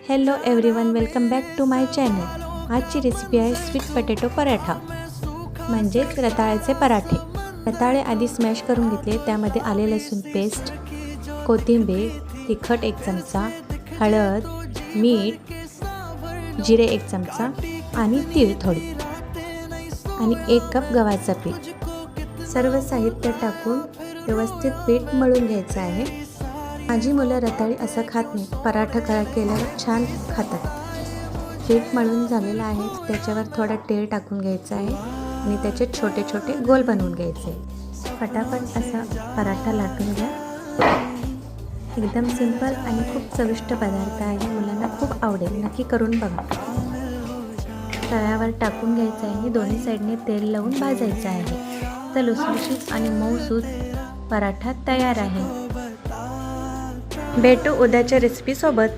Hello everyone, welcome back to my channel. आजची recipe आहे sweet potato paratha, म्हणजेच रताळ्याचे पराठे. रताळे आधी स्मॅश करून घेतले. त्यामध्ये आले लसूण पेस्ट, कोथिंबीर, तिखट 1 चमचा, हळद, मीठ, जिरे 1 चमचा आणि तीळ थोडी आणि 1 कप गव्हाचं पीठ. सर्व साहित्य टाकून व्यवस्थित पीठ मळून घ्यायचं आहे. माझी मुलं रताळी असं खात नाही, पराठा केल्यावर छान खातात. पीठ मळून झालेलं आहे. त्याच्यावर थोडं तेल टाकून घ्यायचं आहे आणि त्याचे छोटे छोटे गोल बनवून घ्यायचे. फटाफट असा पराठा लाटून घ्या. एकदम सिंपल आणि खूप चविष्ट पदार्थ आहे. मुलांना खूप आवडेल, नक्की करून बघा. तव्यावर टाकून घ्यायचं आहे. दोन्ही साईडने तेल लावून भाजायचं आहे. तर लुसलुशीत आणि मऊसूत पराठा तयार आहे. भेटू उद्याच्या रेसिपी सोबत.